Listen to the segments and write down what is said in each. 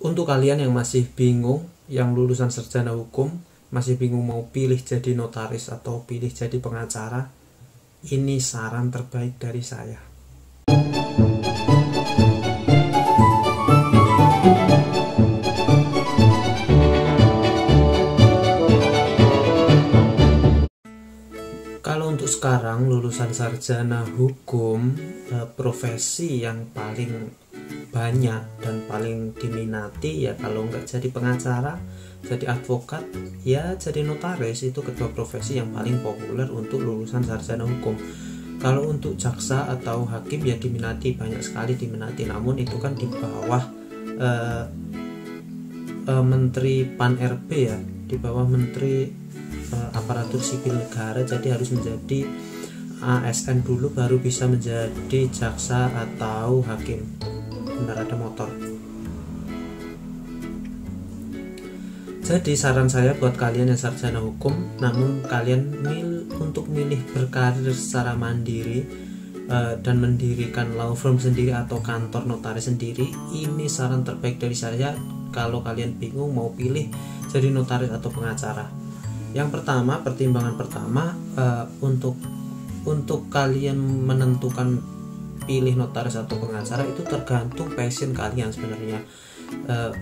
Untuk kalian yang masih bingung, yang lulusan sarjana hukum, masih bingung mau pilih jadi notaris atau pilih jadi pengacara, ini saran terbaik dari saya. Kalau untuk sekarang lulusan sarjana hukum, profesi yang paling banyak dan paling diminati ya kalau nggak jadi pengacara, jadi advokat, ya jadi notaris. Itu kedua profesi yang paling populer untuk lulusan sarjana hukum. Kalau untuk jaksa atau hakim ya diminati, banyak sekali diminati, namun itu kan di bawah Menteri Pan-RB ya, di bawah Menteri Aparatur Sipil Negara, jadi harus menjadi ASN dulu baru bisa menjadi jaksa atau hakim. Benar, ada motor. Jadi saran saya buat kalian yang sarjana hukum namun kalian untuk milih berkarir secara mandiri dan mendirikan law firm sendiri atau kantor notaris sendiri, ini saran terbaik dari saya kalau kalian bingung mau pilih jadi notaris atau pengacara. Yang pertama, pertimbangan pertama, untuk kalian menentukan pilih notaris atau pengacara itu tergantung passion kalian sebenarnya.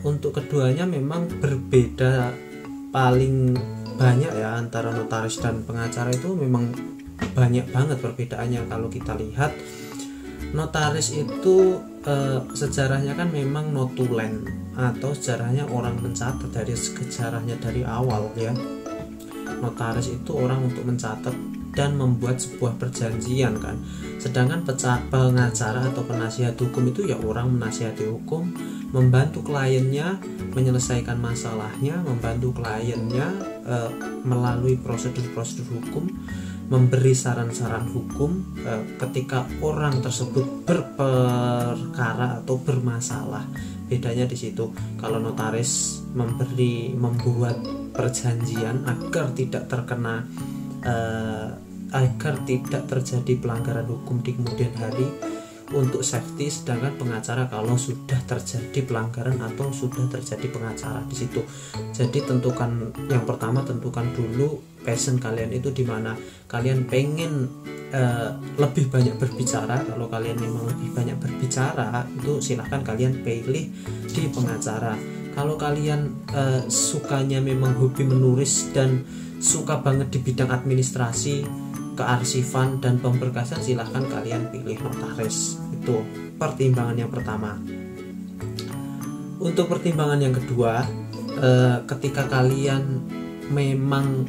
Untuk keduanya memang berbeda paling banyak ya, antara notaris dan pengacara itu memang banyak banget perbedaannya. Kalau kita lihat, notaris itu sejarahnya kan memang notulen atau sejarahnya orang mencatat, dari sejarahnya dari awal ya. Notaris itu orang untuk mencatat dan membuat sebuah perjanjian kan. Sedangkan pengacara atau penasihat hukum itu ya orang menasihati hukum, membantu kliennya menyelesaikan masalahnya, membantu kliennya melalui prosedur-prosedur hukum, memberi saran-saran hukum ketika orang tersebut berperkara atau bermasalah. Bedanya di situ. Kalau notaris membuat perjanjian agar tidak terkena agar tidak terjadi pelanggaran hukum di kemudian hari untuk safety, sedangkan pengacara kalau sudah terjadi pelanggaran atau sudah terjadi pengacara di situ. Jadi tentukan yang pertama, tentukan dulu passion kalian itu di mana. Kalian pengen lebih banyak berbicara, kalau kalian memang lebih banyak berbicara itu silahkan kalian pilih di pengacara. Kalau kalian sukanya memang hobi menulis dan suka banget di bidang administrasi, kearsifan dan pemberkasan, silahkan kalian pilih notaris. Itu pertimbangan yang pertama. Untuk pertimbangan yang kedua, ketika kalian memang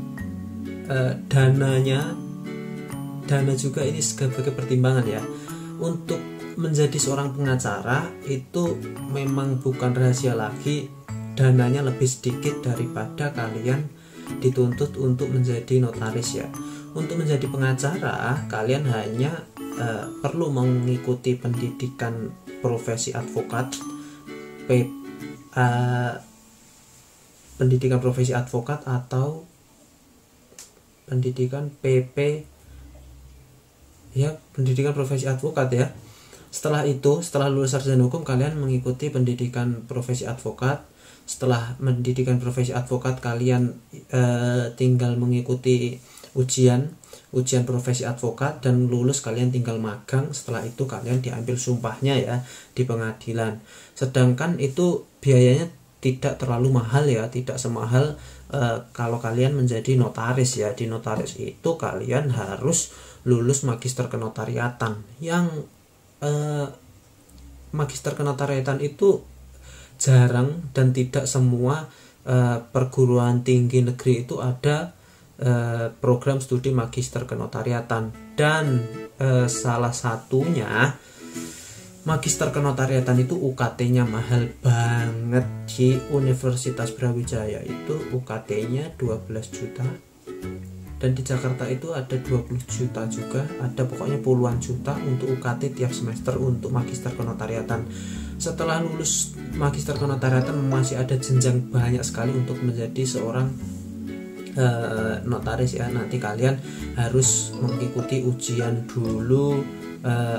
dana juga ini sebagai pertimbangan ya. Untuk menjadi seorang pengacara itu memang bukan rahasia lagi, dananya lebih sedikit daripada kalian dituntut untuk menjadi notaris ya. Untuk menjadi pengacara kalian hanya perlu mengikuti pendidikan profesi advokat, pendidikan profesi advokat atau pendidikan PP ya, pendidikan profesi advokat ya. Setelah itu, setelah lulus sarjana hukum, kalian mengikuti pendidikan profesi advokat. Setelah pendidikan profesi advokat, kalian tinggal mengikuti ujian profesi advokat dan lulus, kalian tinggal magang. Setelah itu kalian diambil sumpahnya ya di pengadilan. Sedangkan itu biayanya tidak terlalu mahal ya, tidak semahal kalau kalian menjadi notaris ya. Di notaris itu kalian harus lulus magister kenotariatan. Yang magister kenotariatan itu jarang dan tidak semua perguruan tinggi negeri itu ada program studi magister kenotariatan. Dan salah satunya magister kenotariatan itu UKT-nya mahal banget. Di Universitas Brawijaya itu UKT-nya 12 juta. Dan di Jakarta itu ada 20 juta juga, ada pokoknya puluhan juta untuk UKT tiap semester untuk magister kenotariatan. Setelah lulus magister kenotariatan masih ada jenjang banyak sekali untuk menjadi seorang notaris ya. Nanti kalian harus mengikuti ujian dulu,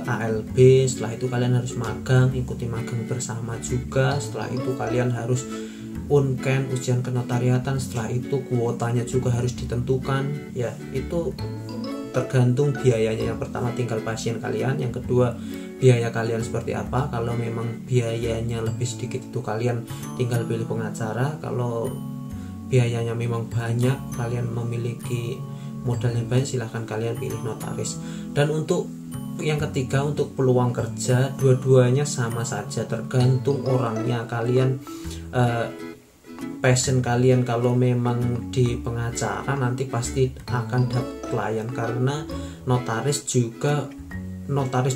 ALB, setelah itu kalian harus magang, ikuti magang bersama juga, setelah itu kalian harus unken, ujian kenotariatan, setelah itu kuotanya juga harus ditentukan ya. Itu tergantung biayanya. Yang pertama tinggal pasien kalian, yang kedua biaya kalian seperti apa. Kalau memang biayanya lebih sedikit itu kalian tinggal pilih pengacara. Kalau biayanya memang banyak, kalian memiliki modal yang banyak, silahkan kalian pilih notaris. Dan untuk yang ketiga, untuk peluang kerja, dua-duanya sama saja, tergantung orangnya. Kalian passion kalian kalau memang di pengacara nanti pasti akan dapat klien, karena notaris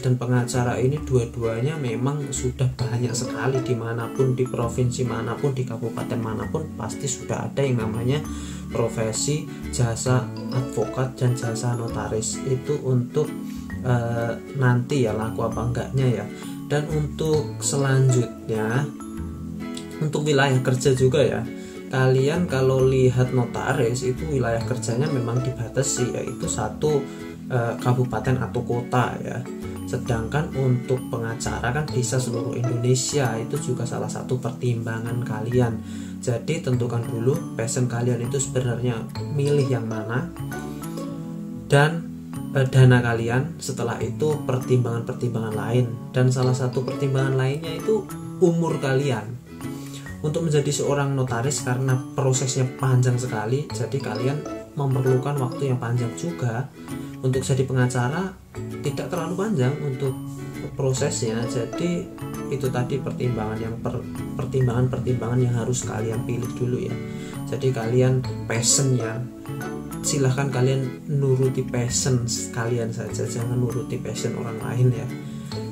dan pengacara ini dua-duanya memang sudah banyak sekali dimanapun, di provinsi manapun, di kabupaten manapun pasti sudah ada yang namanya profesi jasa advokat dan jasa notaris. Itu untuk nanti ya laku apa enggaknya ya. Dan untuk selanjutnya, untuk wilayah kerja juga ya, kalian kalau lihat notaris itu wilayah kerjanya memang dibatasi, yaitu satu kabupaten atau kota ya. Sedangkan untuk pengacara kan bisa seluruh Indonesia, itu juga salah satu pertimbangan kalian. Jadi tentukan dulu passion kalian itu sebenarnya milih yang mana, dan dana kalian, setelah itu pertimbangan-pertimbangan lain. Dan salah satu pertimbangan lainnya itu umur kalian. Untuk menjadi seorang notaris, karena prosesnya panjang sekali, jadi kalian memerlukan waktu yang panjang juga. Untuk jadi pengacara tidak terlalu panjang untuk prosesnya. Jadi itu tadi pertimbangan yang harus kalian pilih dulu ya. Jadi kalian passionnya, silahkan kalian nuruti passion kalian saja, jangan nuruti passion orang lain ya.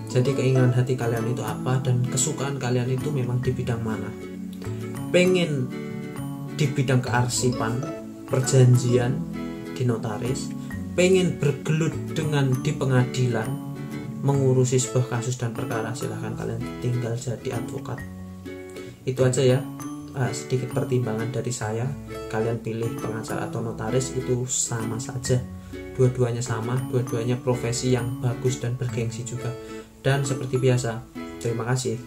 Jadi keinginan hati kalian itu apa, dan kesukaan kalian itu memang di bidang mana. Pengen di bidang kearsipan, perjanjian di notaris, pengen bergelut dengan di pengadilan, mengurusi sebuah kasus dan perkara, silahkan kalian tinggal jadi advokat. Itu aja ya, sedikit pertimbangan dari saya. Kalian pilih pengacara atau notaris itu sama saja, dua-duanya sama, dua-duanya profesi yang bagus dan bergengsi juga. Dan seperti biasa, terima kasih.